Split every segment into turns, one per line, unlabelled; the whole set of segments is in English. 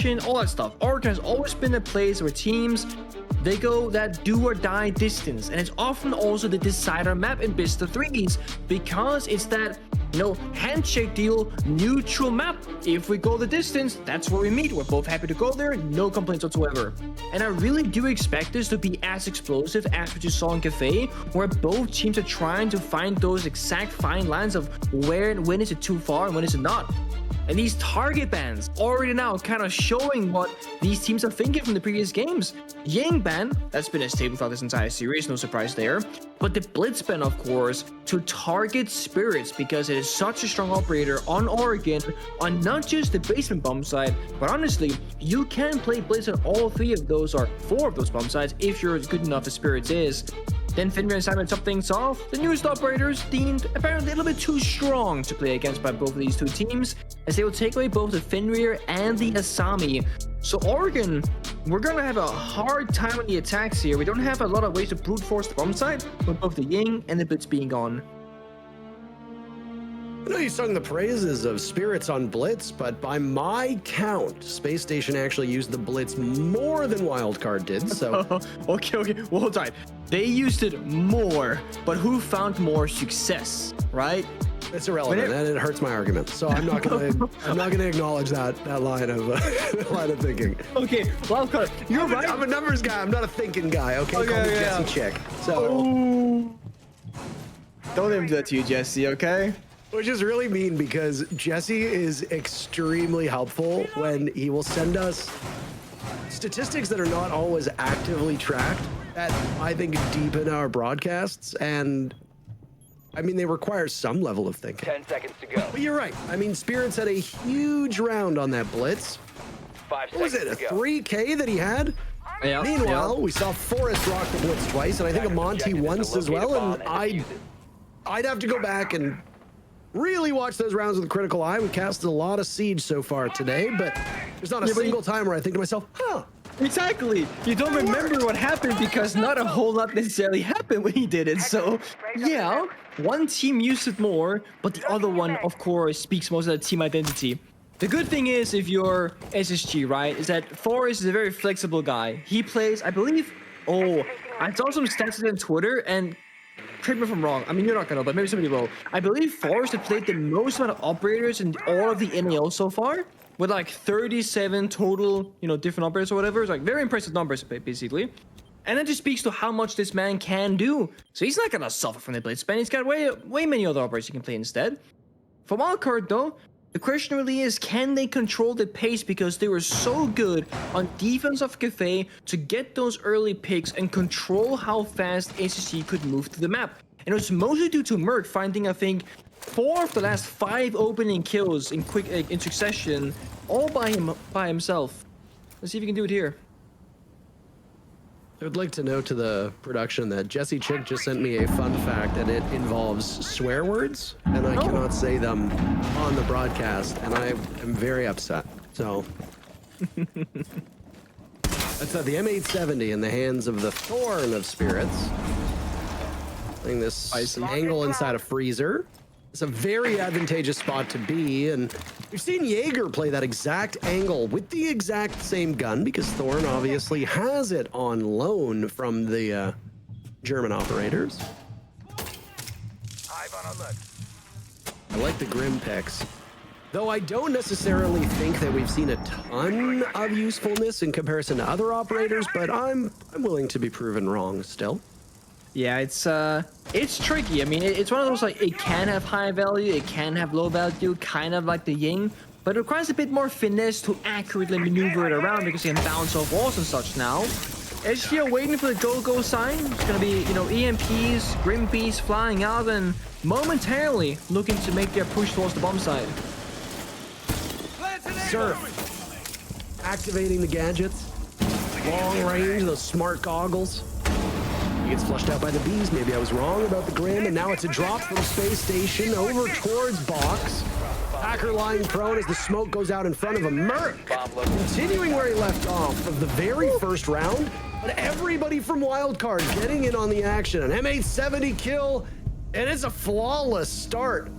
rotation, all that stuff. Oregon has always been a place where teams, they go that do or die distance, and it's often also the decider map in best of threes because it's that, you know, handshake deal, neutral map. If we go the distance, that's where we meet. We're both happy to go there, no complaints whatsoever. And I really do expect this to be as explosive as we just saw in Cafe, where both teams are trying to find those exact fine lines of where and when is it too far and when is it not. And these target bans already now kind of showing what these teams are thinking from the previous games. Yang ban, that's been a staple throughout this entire series, no surprise there. But the Blitz ban, of course, to target Spirits because it is such a strong operator on Oregon, on not just the basement bomb side, but honestly, you can play Blitz on all 3 of those or 4 of those bomb sides if you're as good enough as Spirits is. Then Fenrir and Simon top things off. The newest operators deemed apparently a little bit too strong to play against by both of these 2 teams, as they will take away both the Fenrir and the Asami. So Oregon, we're gonna have a hard time on the attacks here. We don't have a lot of ways to brute force the bomb side, with both the Ying and the Blitz being gone.
I know you sung the praises of Spirits on Blitz, but by my count, Space Station actually used the Blitz more than Wildcard did, so...
okay, well, hold on. They used it more, but who found more success, right?
It's irrelevant, and it hurts my argument, so I'm not gonna acknowledge that line of thinking.
Okay, Wildcard, you're right.
I'm a numbers guy, I'm not a thinking guy, okay? Call me Jesse Chick, so...
Oh. Don't let him do that to you, Jesse, okay?
Which is really mean because Jesse is extremely helpful when he will send us statistics that are not always actively tracked that I think deepen our broadcasts, and I mean, they require some level of thinking.
10 seconds to go.
But you're right. I mean, Spirits had a huge round on that Blitz.
5
What was
seconds
it, a
to go.
3K that he had?
Yeah.
Meanwhile, we saw Forrest rock the Blitz twice, and I think a Monty once as well, and I'd have to go back and really watch those rounds with a critical eye. We casted a lot of Siege so far today, but there's not a single time where I think to myself, huh.
Exactly. You don't remember what happened because not a whole lot necessarily happened when he did it. So, yeah, one team used it more, but the other one, of course, speaks most of the team identity. The good thing is, if you're SSG, right, is that Forrest is a very flexible guy. He plays, I believe, I saw some stats on Twitter, and correct me if I'm wrong. I mean, you're not gonna, but maybe somebody will. I believe Forrest had played the most amount of operators in all of the NAL so far, with like 37 total, you know, different operators or whatever. It's like very impressive numbers, basically. And that just speaks to how much this man can do. So he's not gonna suffer from the Blitz ban. He's got way many other operators he can play instead. For Wildcard, though, the question really is, can they control the pace because they were so good on defense of Cafe to get those early picks and control how fast SSG could move to the map. And it was mostly due to Merc finding, I think, 4 of the last 5 opening kills in succession, all by himself. Let's see if he can do it here.
I would like to note to the production that Jesse Chick just sent me a fun fact that it involves swear words, and I cannot say them on the broadcast, and I am very upset. So that's the M870 in the hands of the Thorn of Spirits. Playing this angle inside a freezer. It's a very advantageous spot to be, and we've seen Jaeger play that exact angle with the exact same gun because Thorn obviously has it on loan from the German operators. I like the Grim picks, though I don't necessarily think that we've seen a ton of usefulness in comparison to other operators, but I'm willing to be proven wrong still.
Yeah, it's tricky. I mean, it's one of those, like, it can have high value, it can have low value, kind of like the Ying, but it requires a bit more finesse to accurately maneuver it around because you can bounce off walls and such now. SG are waiting for the go-go sign. It's gonna be, you know, EMPs, Grim Beasts flying out and momentarily looking to make their push towards the bomb side.
Surf. Activating the gadgets. Long range, those smart goggles. Gets flushed out by the bees. Maybe I was wrong about the Grim, and now it's a drop from Space Station over towards Box. Hacker lying prone as the smoke goes out in front of a Merc. Continuing where he left off of the very first round, but everybody from Wildcard getting in on the action. An M870 kill, and it's a flawless start.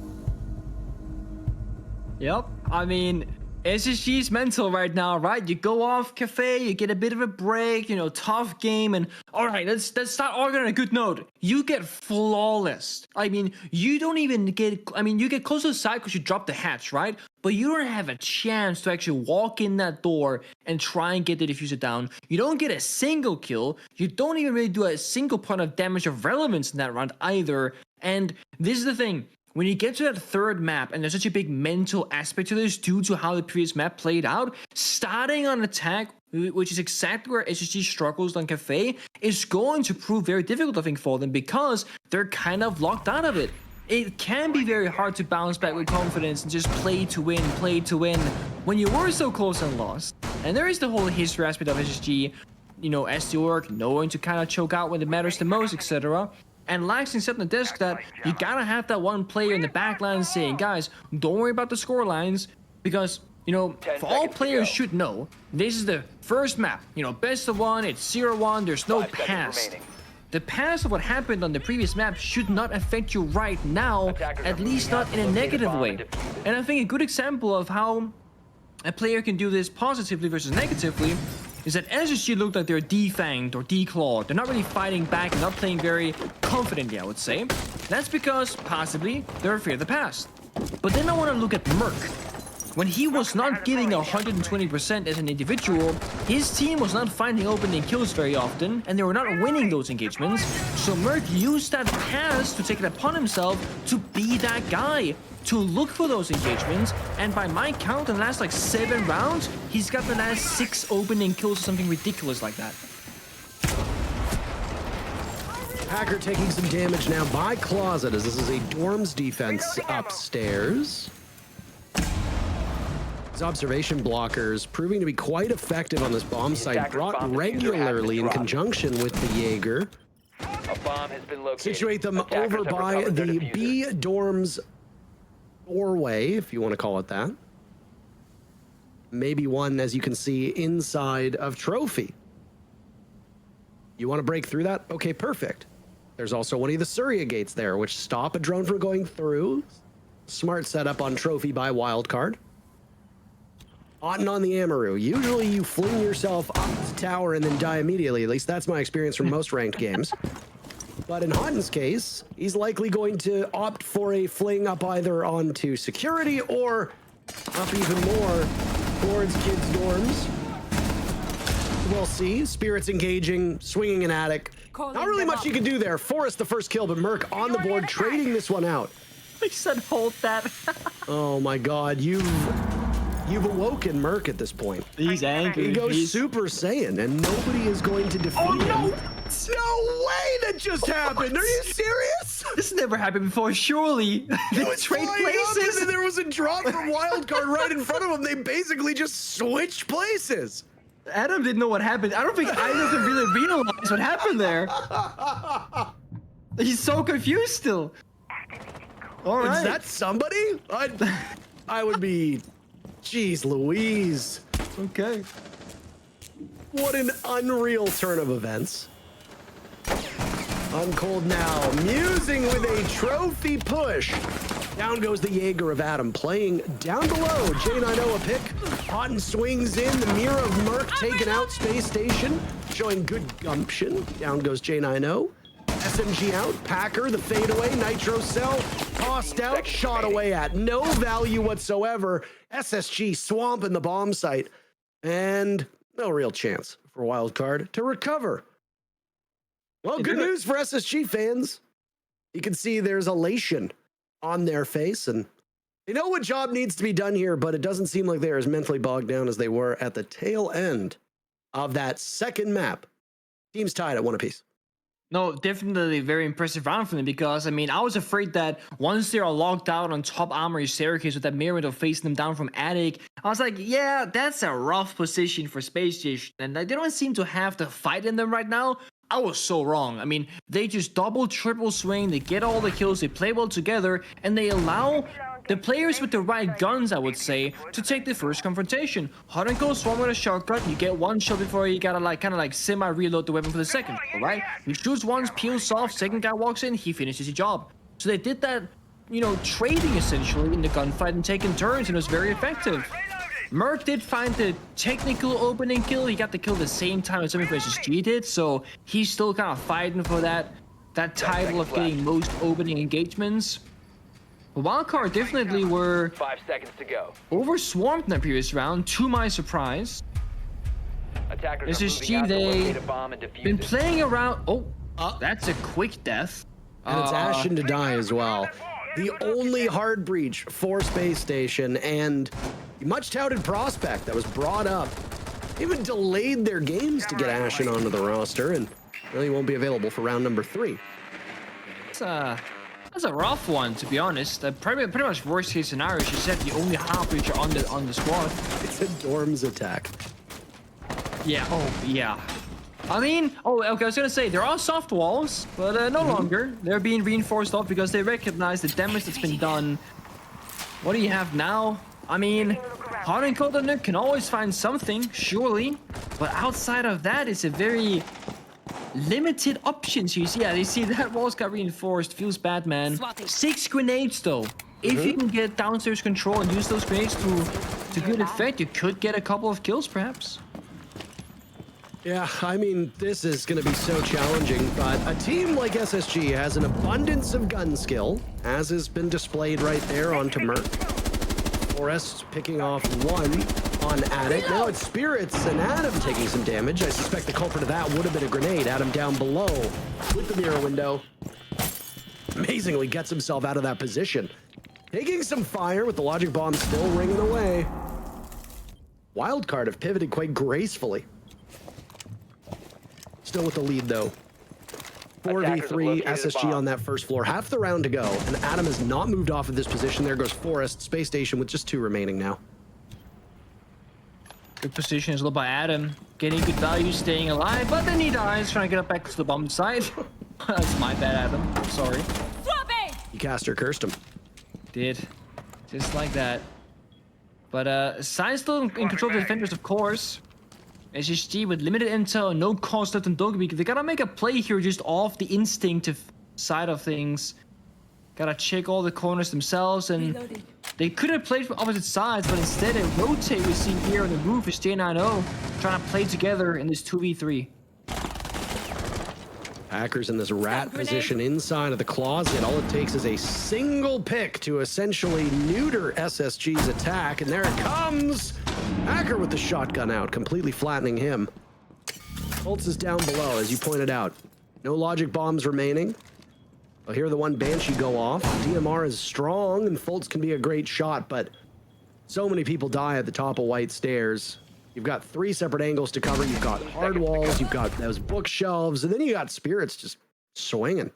Yep. I mean, SSG's mental right now, right? You go off cafe, you get a bit of a break, you know, tough game, and all right, let's start arguing on a good note. You get flawless. I mean, you don't even get. I mean, you get close to the side because you drop the hatch, right? But you don't have a chance to actually walk in that door and try and get the diffuser down. You don't get a single kill. You don't even really do a single point of damage of relevance in that round either. And this is the thing. When you get to that third map, and there's such a big mental aspect to this due to how the previous map played out, starting on attack, which is exactly where SSG struggles on Cafe, is going to prove very difficult, I think, for them because they're kind of locked out of it. It can be very hard to bounce back with confidence and just play to win when you were so close and lost. And there is the whole history aspect of SSG, you know, as the org, knowing to kind of choke out when it matters the most, etc. And Laxing said on the desk that you gotta have that one player in the backline saying, guys, don't worry about the score lines, because, you know, for all players should know, this is the first map. You know, best of one, it's 0-1, there's no past. The past of what happened on the previous map should not affect you right now, at least not in a negative way. And I think a good example of how a player can do this positively versus negatively is that SSG looked like they're defanged or declawed. They're not really fighting back, not playing very confidently, I would say. That's because, possibly, they're afraid of the past. But then I want to look at Merc. When he was not giving 120% as an individual, his team was not finding opening kills very often, and they were not winning those engagements. So Merc used that pass to take it upon himself to be that guy, to look for those engagements, and by my count, in the last like 7 rounds, he's got the last 6 opening kills or something ridiculous like that.
Hacker taking some damage now by Closet, as this is a Dorms defense upstairs. These observation blockers proving to be quite effective on this bomb site, brought regularly in conjunction with the Jaeger.
A bomb has been located.
Situate them over by the B Dorms doorway, if you want to call it that. Maybe one, as you can see, inside of Trophy. You want to break through that? Okay, perfect. There's also one of the Surya gates there, which stop a drone from going through. Smart setup on Trophy by Wildcard. Auden on the Amaru. Usually you fling yourself up the tower and then die immediately. At least that's my experience from most ranked games. But in Hauten's case, he's likely going to opt for a fling up either onto security or up even more towards kids' dorms. We'll see. Spirits engaging, swinging an attic. Not really much you can do there. Forrest the first kill, but Merc on the board, trading this one out.
He said hold that.
Oh my god, you've awoken Merc at this point.
He's angry.
He goes Super Saiyan, and nobody is going to defeat him. No way that just happened. Are you serious?
This never happened before, surely. They trade places.
And there was a drop from Wildcard right in front of him. They basically just switched places.
Adam didn't know what happened. I don't think either of them really realized what happened there. He's so confused still. All right.
Is that somebody? I would be... Jeez Louise.
Okay.
What an unreal turn of events. Uncold now, musing with a trophy push. Down goes the Jaeger of Adam, playing down below. J90 a pick. Auden swings in, the mirror of Merc taken out, Space Station, showing good gumption. Down goes J90. SMG out, Packer, the fadeaway, Nitro Cell, tossed out, shot away at. No value whatsoever. SSG swamping the bomb site. And no real chance for Wildcard to recover. Well, good news for SSG fans. You can see there's elation on their face, and they know what job needs to be done here, but it doesn't seem like they're as mentally bogged down as they were at the tail end of that second map. Teams tied at 1 apiece.
No, definitely a very impressive round for them because, I mean, I was afraid that once they are locked out on top armory staircase with that mirror window facing them down from attic, I was like, yeah, that's a rough position for Space Station. And they don't seem to have the fight in them right now. I was so wrong. I mean, they just double, triple swing, they get all the kills, they play well together, and they allow the players with the right guns, I would say, to take the first confrontation. Hot and cold swarm with a shotgun, you get one shot before you gotta kind of semi-reload the weapon for the second, alright? He shoots once, peels off, second guy walks in, he finishes his job. So they did that, you know, trading essentially in the gunfight and taking turns, and it was very effective. Merc did find the technical opening kill. He got the kill the same time as SSG did, so he's still kind of fighting for that title of getting most opening engagements. But Wildcard definitely were
5 seconds to go.
overswarmed in the previous round, to my surprise.
Attackers
SSG,
are moving out to
they
locate a bomb and defuse
been
it.
playing around. Oh, that's a quick death.
And it's Ashen to die as well. The only hard breach for Space Station, and the much touted prospect that was brought up even delayed their games to get Ashen onto the roster, and really won't be available for round number 3.
That's a rough one, to be honest. Pretty much worst case scenario. She said the only hard breacher on the squad.
It's a Dorms attack.
Yeah. Oh, yeah. I mean, oh, okay, I was gonna say, there are soft walls, but no longer. They're being reinforced off because they recognize the damage that's been done. What do you have now? I mean, Hard and Cold Nuke can always find something, surely. But outside of that, it's a very limited options. You see, yeah, you see that walls got reinforced. Feels bad, man. 6 grenades, though. If you can get downstairs control and use those grenades to good effect, you could get a couple of kills, perhaps.
Yeah, I mean, this is going to be so challenging, but a team like SSG has an abundance of gun skill, as has been displayed right there onto Merc. Forrest picking off one on Attic. Now it's Spirits and Adam taking some damage. I suspect the culprit of that would have been a grenade. Adam down below with the mirror window. Amazingly gets himself out of that position. Taking some fire with the logic bomb still ringing away. Wildcard have pivoted quite gracefully. Still with the lead, though. 4v3 SSG on that first floor. Half the round to go, and Adam has not moved off of this position. There goes Forrest. Space Station with just 2 remaining now.
Good position is led by Adam. Getting good value, staying alive, but then he dies trying to get up back to the bomb side. That's my bad, Adam. I'm sorry.
He caster cursed him.
Did. Just like that. But, Sai still in control of the defenders, of course. SSG with limited intel, no cost left on Dogby. They gotta make a play here just off the instinctive side of things. Gotta check all the corners themselves, and they could have played from opposite sides, but instead they rotate. We see here on the roof is J90 trying to play together in this 2v3.
Hackers in this rat position inside of the closet. All it takes is a single pick to essentially neuter SSG's attack, and there it comes. Hacker with the shotgun out, completely flattening him. Fultz is down below, as you pointed out. No logic bombs remaining. I'll hear the one Banshee go off. DMR is strong, and Fultz can be a great shot, but so many people die at the top of White Stairs. You've got 3 separate angles to cover. You've got hard walls, you've got those bookshelves, and then you got Spirits just swinging.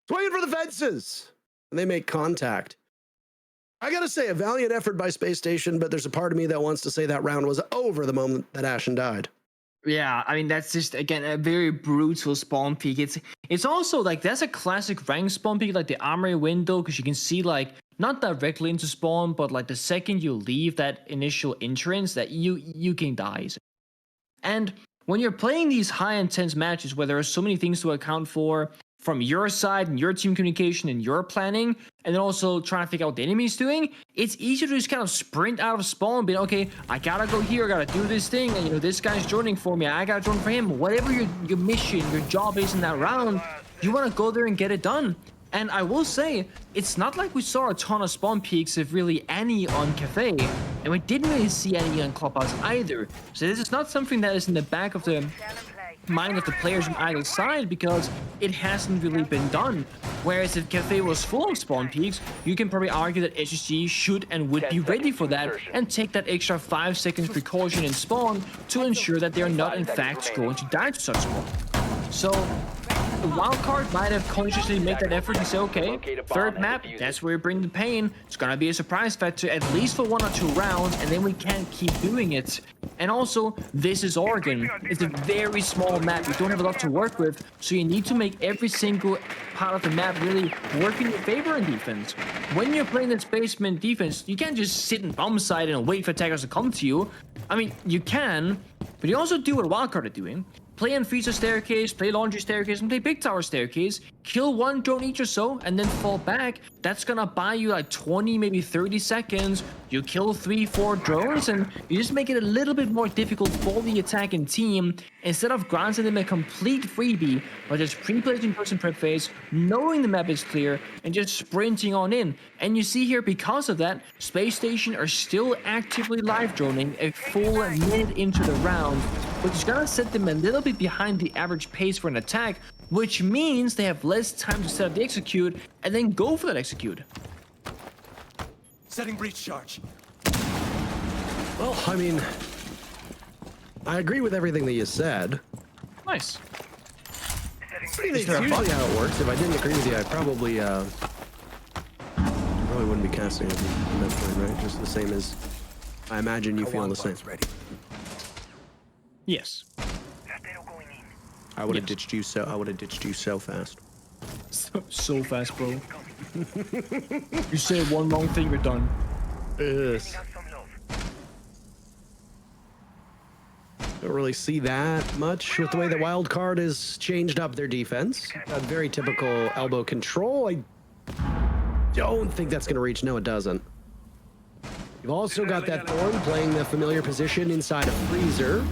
Swinging for the fences! And they make contact. I gotta say, a valiant effort by Space Station, but there's a part of me that wants to say that round was over the moment that Ashen died.
Yeah, I mean, that's just, again, a very brutal spawn peak. It's also, like, that's a classic rank spawn peak, like the armory window, because you can see, like, not directly into spawn, but, like, the second you leave that initial entrance, that you can die. And when you're playing these high-intense matches where there are so many things to account for, from your side and your team communication and your planning, and then also trying to figure out what the enemy's doing, it's easy to just kind of sprint out of spawn and be like, okay, I gotta go here, I gotta do this thing, and you know, this guy's joining for me, I gotta join for him. Whatever your mission, your job is in that round, you wanna go there and get it done. And I will say, it's not like we saw a ton of spawn peaks, if really any, on Cafe, and we didn't really see any on Clubhouse either. So this is not something that is in the back of the mind of the players on either side, because it hasn't really been done. Whereas if Cafe was full of spawn peaks, you can probably argue that SSG should and would be ready for that and take that extra 5 seconds precaution in spawn to ensure that they are not in fact going to die to such spawn. So the Wildcard might have consciously made that effort to say, okay, third map, that's where we bring the pain. It's gonna be a surprise factor, at least for 1 or 2 rounds, and then we can't keep doing it. And also, this is Oregon. It's a very small map. You don't have a lot to work with, so you need to make every single part of the map really work in your favor in defense. When you're playing this basement defense, you can't just sit in bomb side and wait for attackers to come to you. I mean, you can, but you also do what Wildcard are doing. Play on Freezer Staircase, play Laundry Staircase, and play Big Tower Staircase. kill one drone each or so, and then fall back. That's gonna buy you like 20, maybe 30 seconds. You kill 3-4 drones, and you just make it a little bit more difficult for the attacking team instead of granting them a complete freebie by just pre-placing person prep phase, knowing the map is clear, and just sprinting on in. And you see here, because of that, Space Station are still actively live droning a full minute into the round, which is gonna set them a little bit behind the average pace for an attack, which means they have less time to set up the execute and then go for that execute.
Setting breach charge.
Well, I mean, I agree with everything that you said.
Nice.
It's usually how it works. If I didn't agree with you, I probably wouldn't be casting it in that point, right? Just the same as I imagine you feel the same.
Ready.
Yes.
I would have ditched you so. I would have ditched you so fast.
So fast, bro. You say one wrong thing, you're done.
Yes. Don't really see that much with the way that Wildcard has changed up their defense. A very typical elbow control. I don't think that's going to reach. No, it doesn't. You've also got that Thorn playing the familiar position inside of Freezer.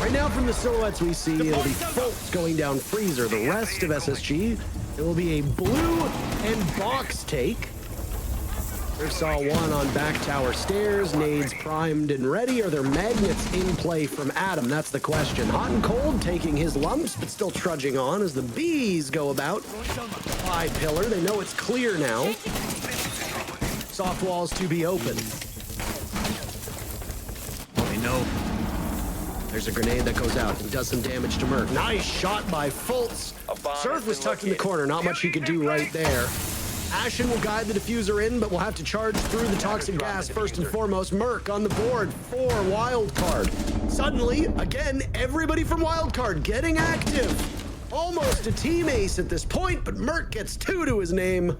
Right now, from the silhouettes we see, it'll be Fultz going down Freezer. The rest of SSG, it will be a blue and box take. We saw one on back tower stairs, nades primed and ready. Are there magnets in play from Adam? That's the question. Hot and Cold taking his lumps, but still trudging on as the bees go about. High pillar, they know it's clear now. Soft walls to be open. Oh, they know. There's a grenade that goes out and does some damage to Merc. Nice shot by Fultz. Surf was tucked in the corner. Not much he could do right there. Ashen will guide the diffuser in, but will have to charge through the toxic gas first and foremost. Merc on the board for Wildcard. Suddenly, again, everybody from Wildcard getting active. Almost a team ace at this point, but Merc gets 2 to his name.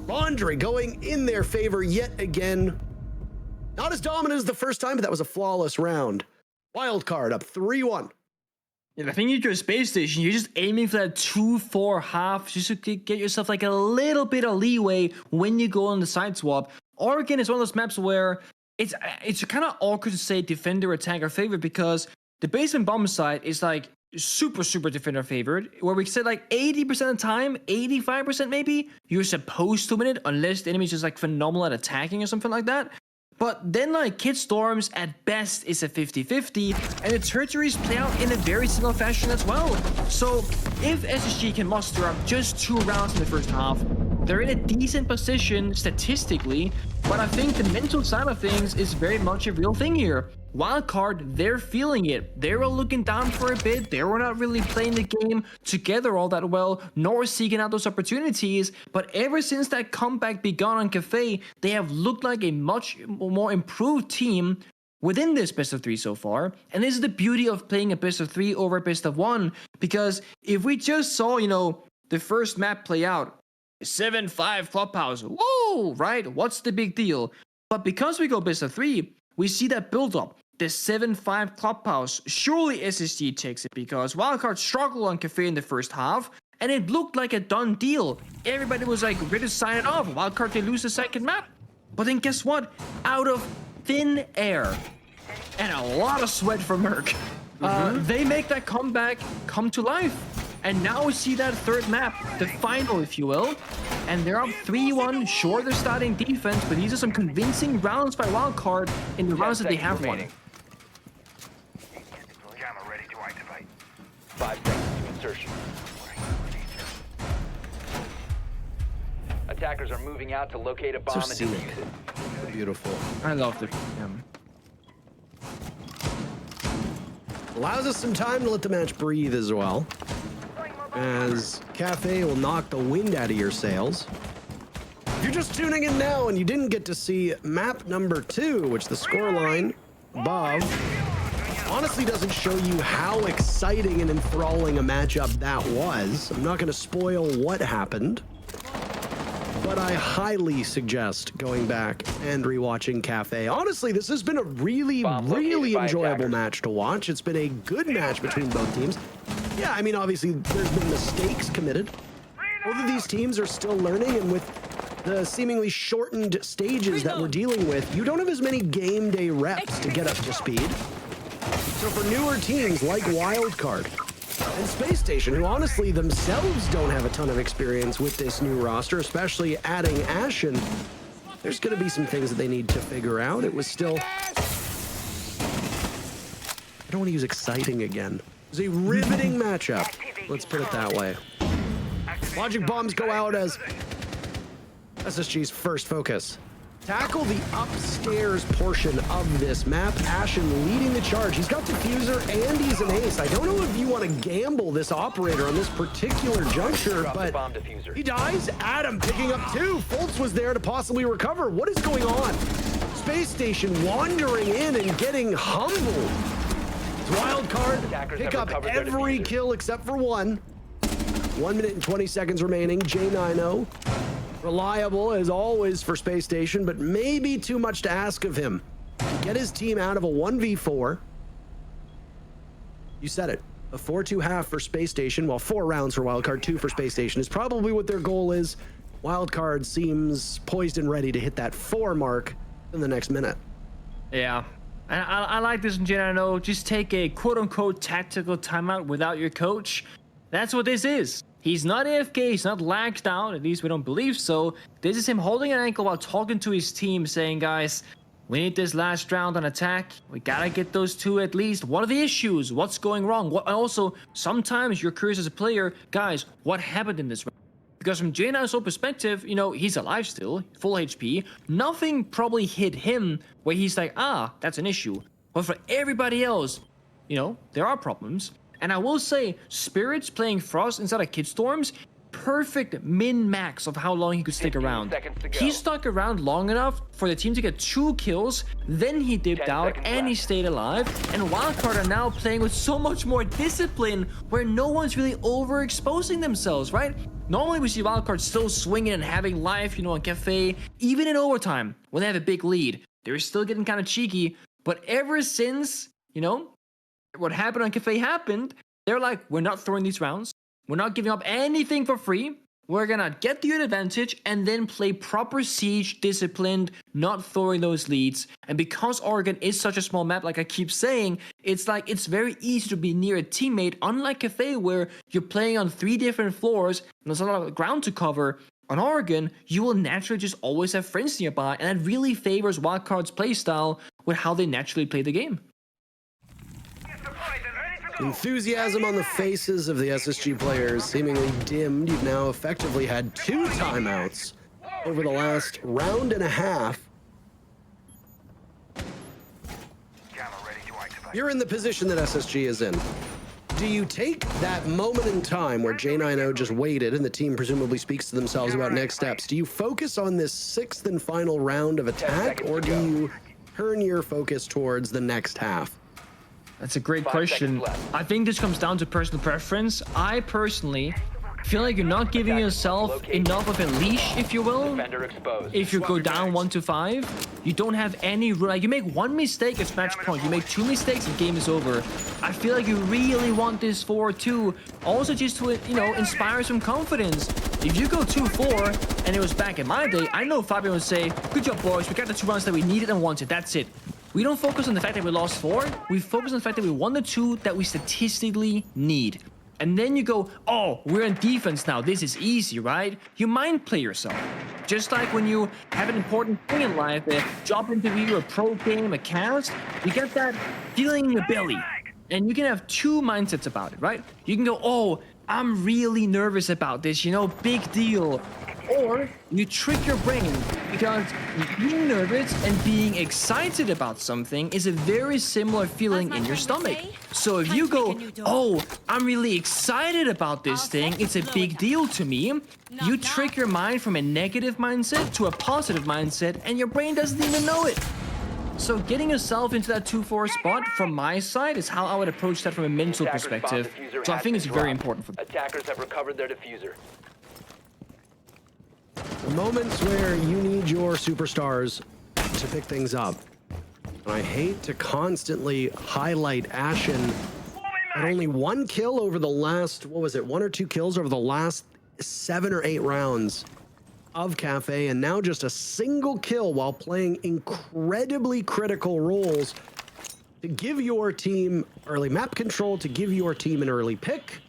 Laundry going in their favor yet again. Not as dominant as the first time, but that was a flawless round. Wildcard up 3-1.
Yeah, I think you're a Space Station. You're just aiming for that 2-4 half just to get yourself like a little bit of leeway when you go on the side swap. Oregon is one of those maps where it's kind of awkward to say defender, attacker favorite because the base and bomb side is like super defender favored, where we said like 80% of the time, 85% maybe, you're supposed to win it unless the enemy is just like phenomenal at attacking or something like that. But then, like, Kid Storms at best is a 50-50, and the tertiaries play out in a very similar fashion as well. So, if SSG can muster up just 2 rounds in the first half, they're in a decent position statistically, but I think the mental side of things is very much a real thing here. Wildcard, they're feeling it. They were looking down for a bit. They were not really playing the game together all that well, nor seeking out those opportunities. But ever since that comeback begun on Cafe, they have looked like a much more improved team within this best of 3 so far. And this is the beauty of playing a best of 3 over a best of 1. Because if we just saw, the first map play out, 7-5 Clubhouse, whoa, right? What's the big deal? But because we go best of 3, we see that build up. The 7-5 Clubhouse. Surely SSG takes it because Wildcard struggled on Cafe in the first half, and it looked like a done deal. Everybody was like ready to sign it off. Wildcard, they lose the second map. But then guess what? Out of thin air and a lot of sweat from Merc, they make that comeback come to life. And now we see that third map, the final, if you will. And they're up 3-1. Sure, they're starting defense, but these are some convincing rounds by Wildcard in the rounds that they have won.
Gamma ready to activate.
5 seconds to insertion. Attackers are moving out to locate a bomb and
scenic.
defuse it.
Beautiful.
I love the
Allows us some time to let the match breathe as well, as Cafe will knock the wind out of your sails. If you're just tuning in now and you didn't get to see map number 2, which the scoreline above honestly doesn't show you how exciting and enthralling a matchup that was. I'm not going to spoil what happened, but I highly suggest going back and rewatching Cafe. Honestly, this has been a really enjoyable match to watch. It's been a good match between both teams. Yeah, I mean, obviously, there's been mistakes committed. Both of these teams are still learning, and with the seemingly shortened stages that we're dealing with, you don't have as many game day reps to get up to speed. So for newer teams like Wildcard and Space Station, who honestly themselves don't have a ton of experience with this new roster, especially adding Ashen, there's going to be some things that they need to figure out. It was still... I don't want to use exciting again. It was a riveting matchup. Let's put it that way. Logic bombs go out as SSG's first focus. Tackle the upstairs portion of this map. Ashen leading the charge. He's got Diffuser and he's an ace. I don't know if you want to gamble this operator on this particular juncture, but he dies. Adam picking up 2. Fultz was there to possibly recover. What is going on? Space Station wandering in and getting humbled. Wildcard pick up every kill except for 1. 1 minute and 20 seconds remaining. J90 reliable as always for Space Station, but maybe too much to ask of him. Get his team out of a 1v4. You said it. A 4-2 half for Space Station, while 4 rounds for Wildcard, 2 for Space Station is probably what their goal is. Wildcard seems poised and ready to hit that 4 mark in the next minute.
Yeah. And I like this in J90. Just take a quote-unquote tactical timeout without your coach. That's what this is. He's not AFK, he's not lagged out, at least we don't believe so. This is him holding an ankle while talking to his team, saying, guys, we need this last round on attack. We gotta get those 2 at least. What are the issues? What's going wrong? Also, sometimes you're curious as a player, guys, what happened in this round? Because from J90's own perspective, you know, he's alive still, full HP. Nothing probably hit him where he's like, that's an issue. But for everybody else, you know, there are problems. And I will say, Spirits playing Frost instead of Kidstorms, perfect min-max of how long he could stick around. He stuck around long enough for the team to get 2 kills, then he dipped out and he stayed alive. And Wildcard are now playing with so much more discipline where no one's really overexposing themselves, right? Normally we see Wildcard still swinging and having life, you know, on Cafe. Even in overtime, when they have a big lead, they're still getting kind of cheeky. But ever since, you know, what happened on Cafe happened, they're like, we're not throwing these rounds. We're not giving up anything for free. We're gonna get the advantage and then play proper siege, disciplined, not throwing those leads. And because Oregon is such a small map, like I keep saying, it's like it's very easy to be near a teammate, unlike Cafe where you're playing on 3 different floors and there's a lot of ground to cover. On Oregon, you will naturally just always have friends nearby, and that really favors Wildcard's playstyle with how they naturally play the game.
Enthusiasm on the faces of the SSG players seemingly dimmed. You've now effectively had 2 timeouts over the last round and a half. You're in the position that SSG is in. Do you take that moment in time where J90 just waited and the team presumably speaks to themselves about next steps? Do you focus on this 6th and final round of attack, or do you turn your focus towards the next half?
That's a great question. I think this comes down to personal preference. I personally feel like you're not giving yourself enough of a leash, if you will. If you go down 1 to 5, you don't have any room. Like, you make 1 mistake, it's match point. You make 2 mistakes, the game is over. I feel like you really want this 4-2, also just to, you know, inspire some confidence. If you go 2-4, and it was back in my day, I know Fabian would say, good job, boys. We got the 2 rounds that we needed and wanted. That's it. We don't focus on the fact that we lost 4. We focus on the fact that we won the 2 that we statistically need. And then you go, oh, we're in defense now. This is easy, right? You mind play yourself. Just like when you have an important thing in life, a job interview, a pro game, a cast, you get that feeling in your belly. And you can have 2 mindsets about it, right? You can go, oh, I'm really nervous about this, you know, big deal. Or you trick your brain, because being nervous and being excited about something is a very similar feeling in your stomach. So if you go, oh, I'm really excited about this thing, it's a big deal to me, you trick your mind from a negative mindset to a positive mindset, and your brain doesn't even know it. So getting yourself into that 2-4 spot from my side is how I would approach that from a mental perspective. So I think it's very important for me.
Attackers have recovered their diffuser.
The moments where you need your superstars to pick things up. And I hate to constantly highlight Ashen But only one kill over the last, what was it, 1 or 2 kills over the last 7 or 8 rounds of Cafe, and now just a single kill while playing incredibly critical roles to give your team early map control, to give your team an early pick,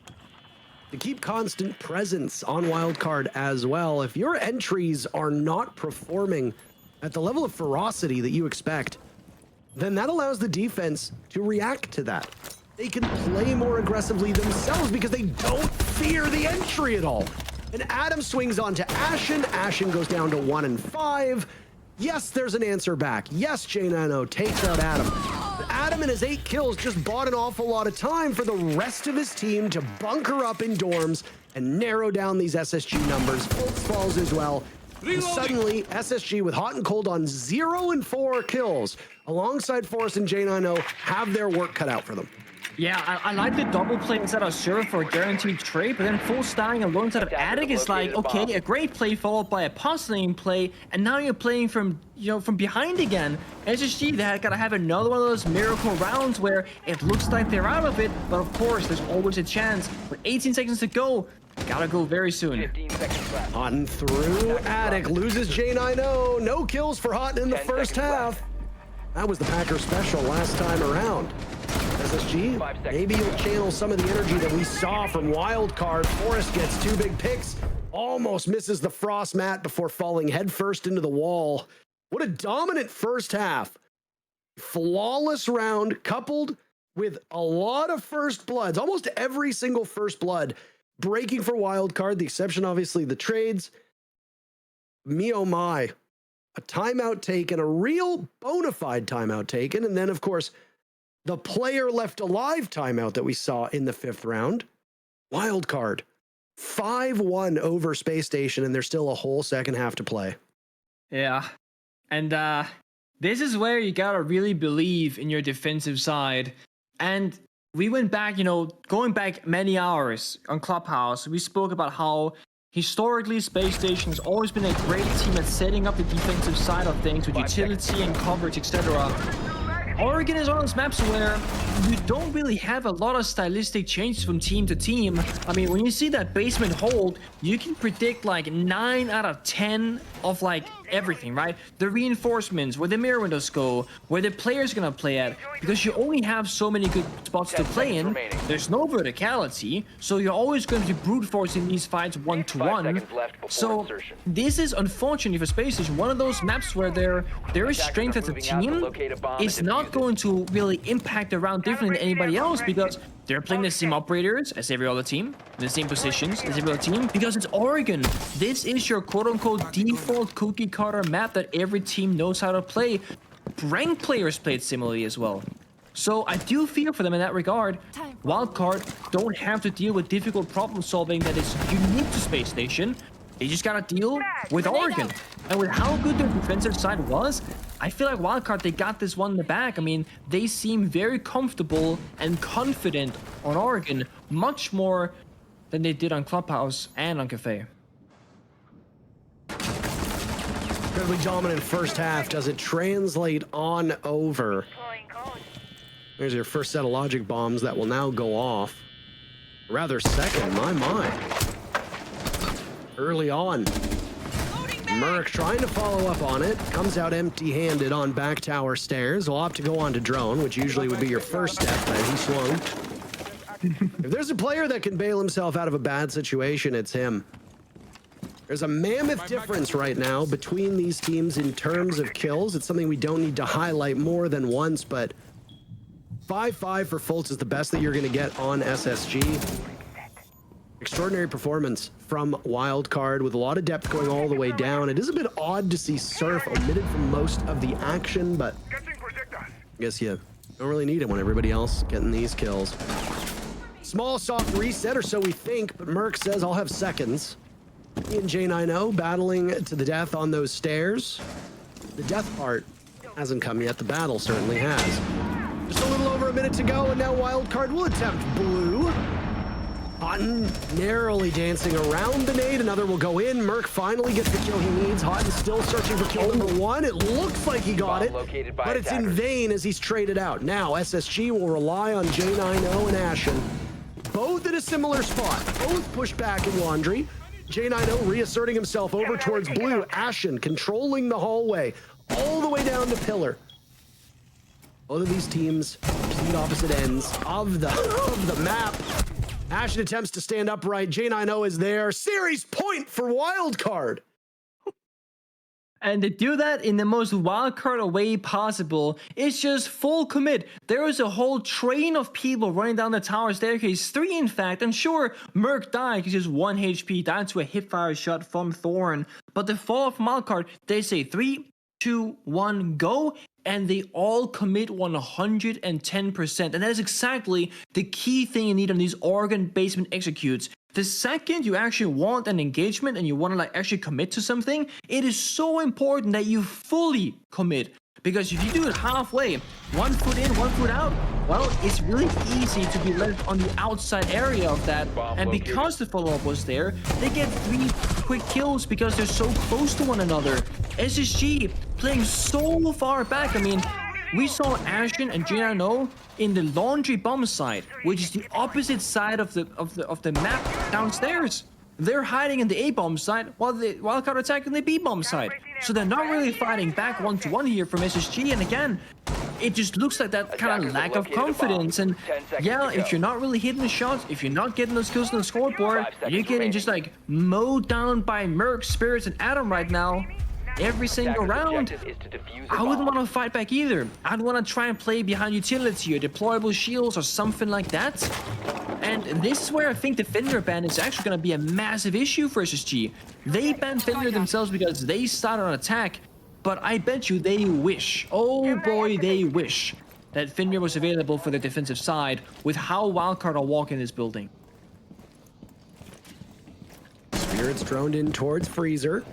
to keep constant presence on Wildcard as well. If your entries are not performing at the level of ferocity that you expect, then that allows the defense to react to that. They can play more aggressively themselves because they don't fear the entry at all. And Adam swings on to Ashen. Ashen goes down to 1 and 5. Yes, there's an answer back. Yes, J90 takes out Adam. But Adam and his 8 kills just bought an awful lot of time for the rest of his team to bunker up in dorms and narrow down these SSG numbers. Folks falls as well. And suddenly, SSG with Hot and Cold on 0 and 4 kills, alongside Forrest and J90, have their work cut out for them.
Yeah, I like the double play instead of Surf for a guaranteed trade, but then full styling alone instead of Attic is like, okay, a great play followed by a puzzling play, and now you're playing from, from behind again. SSG, they gotta have another one of those miracle rounds where it looks like they're out of it, but of course, there's always a chance. With 18 seconds to go, gotta go very soon.
15 seconds left.
Hotton through Attic, loses J90. No kills for Hotton in the first half. That was the Packer special last time around. SSG, maybe you'll channel some of the energy that we saw from Wildcard. Forrest gets 2 big picks, almost misses the frost mat before falling headfirst into the wall. What a dominant first half. Flawless round coupled with a lot of first bloods, almost every single first blood breaking for Wildcard, the exception obviously the trades. Me oh my, a timeout taken, a real bona fide timeout taken, and then of course the player left alive timeout that we saw in the 5th round. Wildcard 5-1 over Space Station, and there's still a whole second half to play.
Yeah, and this is where you gotta really believe in your defensive side. And we went back, going back many hours on Clubhouse, we spoke about how historically Space Station has always been a great team at setting up the defensive side of things with utility and coverage, etc. Oregon is one of those maps where you don't really have a lot of stylistic changes from team to team. I mean, when you see that basement hold, you can predict like 9 out of 10 of like everything, right? The reinforcements, where the mirror windows go, where the player's gonna play at, because you only have so many good spots to play in. There's no verticality, so you're always going to be brute forcing these fights 1-to-1. So this is unfortunately for Space Station one of those maps where their strength as a team is not going to really impact the round differently than anybody else, because they're playing the same operators as every other team, in the same positions as every other team, because it's Oregon. This is your quote-unquote default cookie cutter map that every team knows how to play. Ranked players played similarly as well. So I do feel for them in that regard. Wildcard don't have to deal with difficult problem solving that is unique to Space Station. They just gotta deal with Oregon. And with how good their defensive side was, I feel like Wildcard, they got this one in the back. I mean, they seem very comfortable and confident on Oregon, much more than they did on Clubhouse and on Cafe.
Incredibly dominant first half. Does it translate on over? There's your first set of logic bombs that will now go off. Rather second, my. Early on. Merc trying to follow up on it. Comes out empty-handed on back tower stairs. Will opt to go on to drone, which usually would be your first step, but he swung. If there's a player that can bail himself out of a bad situation, it's him. There's a mammoth difference right now between these teams in terms of kills. It's something we don't need to highlight more than once, but 5-5 for Fultz is the best that you're going to get on SSG. Extraordinary performance from Wildcard with a lot of depth going all the way down. It is a bit odd to see Surf omitted from most of the action, but I guess you don't really need it when everybody else getting these kills. Small soft reset, or so we think, but Merc says I'll have seconds. He and J90 battling to the death on those stairs. The death part hasn't come yet. The battle certainly has. Just a little over a minute to go, and now Wildcard will attempt blue. Houghton narrowly dancing around the nade. Another will go in. Merc finally gets the kill he needs. Houghton still searching for kill number one. It looks like he got it,
Located by
but it's in
attackers.
vain as he's traded out. Now SSG will rely on J90 and Ashen. Both in a similar spot. Both pushed back in laundry. J90 reasserting himself over towards blue. Ashen controlling the hallway all the way down to pillar. Both of these teams complete opposite ends of the map. Ashen attempts to stand upright. J90 is there. Series point for Wildcard.
And to do that in the most wildcard way possible, it's just full commit. There is a whole train of people running down the tower staircase, 3 in fact, and sure, Merc died because he's 1 HP, died to a hipfire shot from Thorn. But the fall from wildcard, they say 3, 2, 1, go, and they all commit 110%. And that is exactly the key thing you need on these Oregon basement executes. The second you actually want an engagement and you want to like actually commit to something, it is so important that you fully commit. Because if you do it halfway, 1 foot in, 1 foot out, well, it's really easy to be left on the outside area of that. And because the follow-up was there, they get 3 quick kills because they're so close to one another. SSG playing so far back. I mean, we saw Ashen and J90 in the laundry bomb side, which is the opposite side of the map downstairs. They're hiding in the A bomb side while the Wildcard attacking the B bomb side. So they're not really fighting back 1-to-1 here from SSG. And again, it just looks like that kind of lack of confidence. And yeah, if you're not really hitting the shots, if you're not getting those kills on the scoreboard, and you're getting just like mowed down by Merc, Spirits, and Adam right now, every single round, I wouldn't want to fight back either. I'd want to try and play behind utility or deployable shields or something like that. And this is where I think the Fender ban is actually going to be a massive issue for SSG. They banned Fender themselves because they started an attack, but I bet you they wish, oh boy, they wish that Fender was available for the defensive side with how Wildcard are walking this building.
Spirits droned in towards Freezer.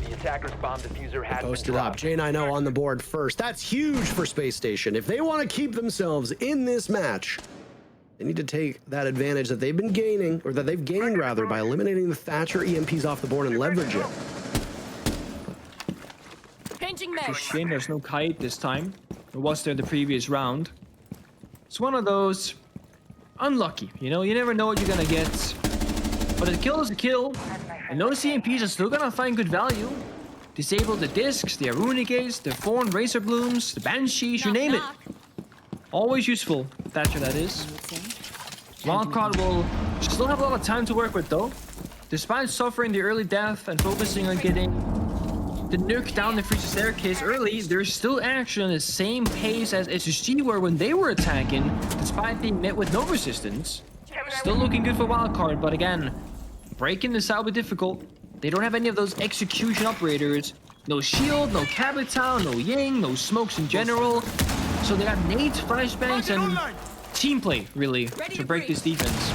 The attacker's bomb diffuser has been
Posted up.
dropped.
J90 on the board first. That's huge for Space Station. If they want to keep themselves in this match, they need to take that advantage that they've been gaining, or that they've gained rather, by eliminating the Thatcher EMPs off the board and leverage it.
Changing
It's a
meds.
shame there's no kite this time. It was there the previous round. It's one of those unlucky, you know, you never know what you're gonna get. But a kill is a kill, and those CMPs are still gonna find good value. Disable the discs, the Arunicades, the Thorn Razor Blooms, the Banshees, you name it. Always useful, Thatcher that is. Wildcard will still have a lot of time to work with though. Despite suffering the early death and focusing on getting the nuke down the freezer staircase early, there's still action on the same pace as SSG were when they were attacking, despite being met with no resistance. Still looking good for Wildcard, but again, breaking this out will be difficult. They don't have any of those execution operators. No shield, no capital, no ying, no smokes in general. So they got nades, flashbangs, and team play, really, to break this defense.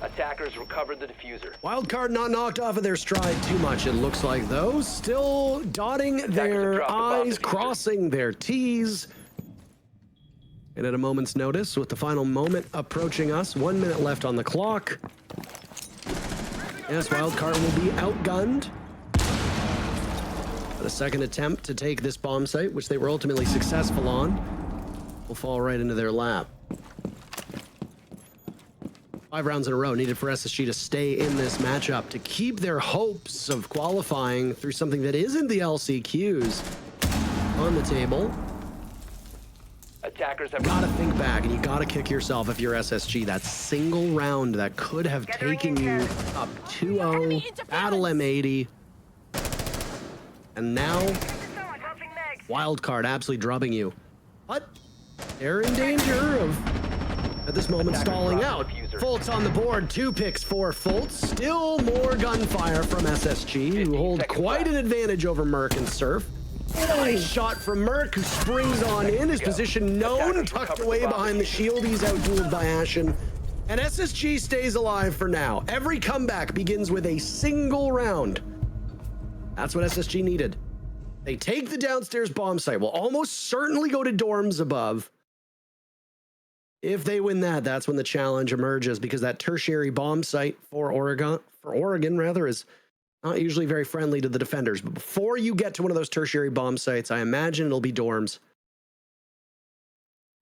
Attackers recovered the diffuser.
Wildcard not knocked off of their stride too much, it looks like, though. Still dotting their
dropped the bomb
I's,
diffuser.
crossing their T's. And at a moment's notice, with the final moment approaching us, 1 minute left on the clock. Yes, Wildcard will be outgunned. But a second attempt to take this bomb site, which they were ultimately successful on, will fall right into their lap. 5 rounds in a row needed for SSG to stay in this matchup, to keep their hopes of qualifying through something that isn't the LCQs on the table.
Attackers have
Gotta think back, and you gotta kick yourself if you're SSG. That single round that could have taken you up 2-0, battle M80. And now, Wildcard absolutely drubbing you. But they're in danger of, at this moment, stalling out. Fultz on the board, 2 picks for Fultz. Still more gunfire from SSG, who hold quite an advantage over Merc and Surf. Nice shot from Merc, who springs on in. His position known, tucked away behind the shield. He's outdueled by Ashen. And SSG stays alive for now. Every comeback begins with a single round. That's what SSG needed. They take the downstairs bomb site. Will almost certainly go to dorms above. If they win that, that's when the challenge emerges, because that tertiary bomb site for Oregon rather, is not usually very friendly to the defenders. But before you get to one of those tertiary bomb sites, I imagine it'll be dorms.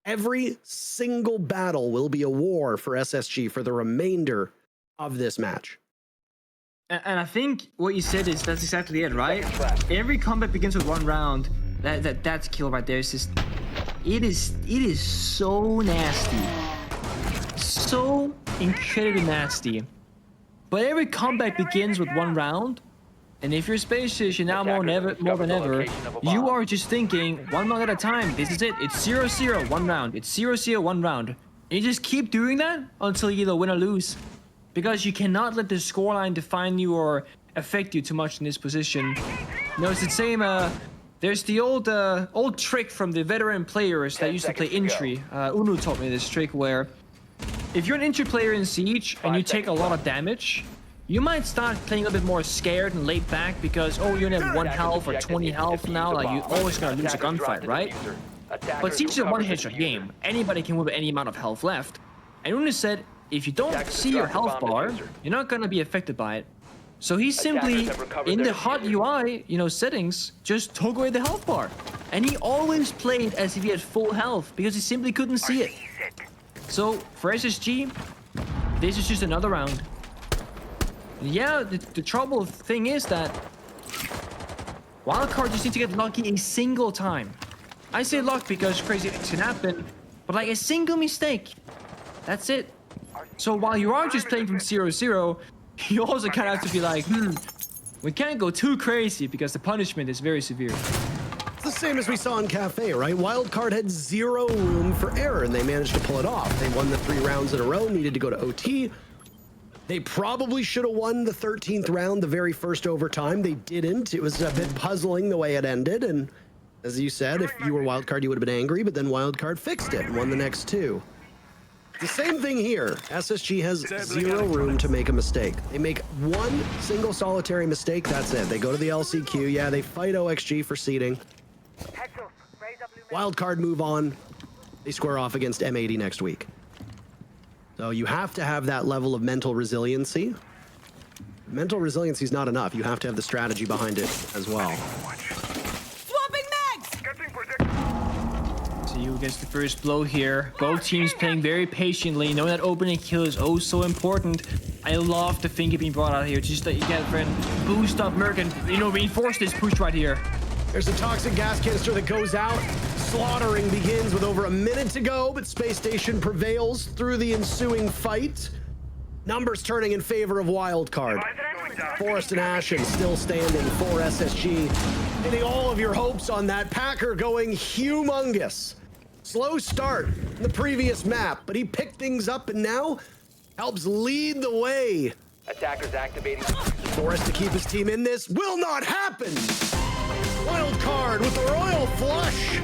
Every single battle will be a war for SSG for the remainder of this match.
And I think what you said is that's exactly it, right? Every combat begins with one round. That's kill right there. It's just, it is so nasty, so incredibly nasty. But every combat begins with one round, and if you're Space Station now more than ever, you are just thinking one round at a time. This is it. It's 0-0, one round. It's 0-0, one round. And you just keep doing that until you either win or lose, because you cannot let the scoreline define you or affect you too much in this position. You know, it's the same. There's the old trick from the veteran players that used to play Intry. Unu taught me this trick where if you're an Intry player in Siege and you take a lot of damage, you might start playing a bit more scared and laid back because, oh, you only have 1 health or 20 health now, like you're always gonna lose a gunfight, right? But Siege is a one-headshot game. Anybody can win with any amount of health left. And Unu said, if you don't see your health bar, you're not gonna be affected by it. So he simply, in the hot UI, you know, settings, just took away the health bar. And he always played as if he had full health because he simply couldn't see it. So for SSG, this is just another round. Yeah, the trouble thing is that Wildcard just need to get lucky a single time. I say luck because crazy things can happen, but like a single mistake, that's it. So while you are just playing from 0-0, you also kind of have to be like, we can't go too crazy because the punishment is very severe.
It's the same as we saw in Cafe, right? Wildcard had 0 room for error, and they managed to pull it off. They won the 3 rounds in a row, needed to go to OT. They probably should have won the 13th round, the very first overtime. They didn't. It was a bit puzzling the way it ended, and as you said, if you were Wildcard, you would have been angry, but then Wildcard fixed it and won the next 2. The same thing here. SSG has 0 room to make a mistake. They make 1 single solitary mistake, that's it. They go to the LCQ, yeah, they fight OXG for seeding. Wildcard move on. They square off against M80 next week. So you have to have that level of mental resiliency. Mental resiliency is not enough. You have to have the strategy behind it as well.
You gets the first blow here. Both teams playing very patiently, knowing that opening kill is oh so important. I love the finger being brought out here, just that you get friend boost up Merc and, you know, reinforce this push right here.
There's a toxic gas canister that goes out. Slaughtering begins with over a minute to go, but Space Station prevails through the ensuing fight. Numbers turning in favor of Wildcard. Forest and Ashen still standing for SSG. Hitting all of your hopes on that. Packer going humongous. Slow start in the previous map, but he picked things up and now helps lead the way.
Attackers activating.
Forrest to keep his team in this will not happen. Wildcard with the royal flush.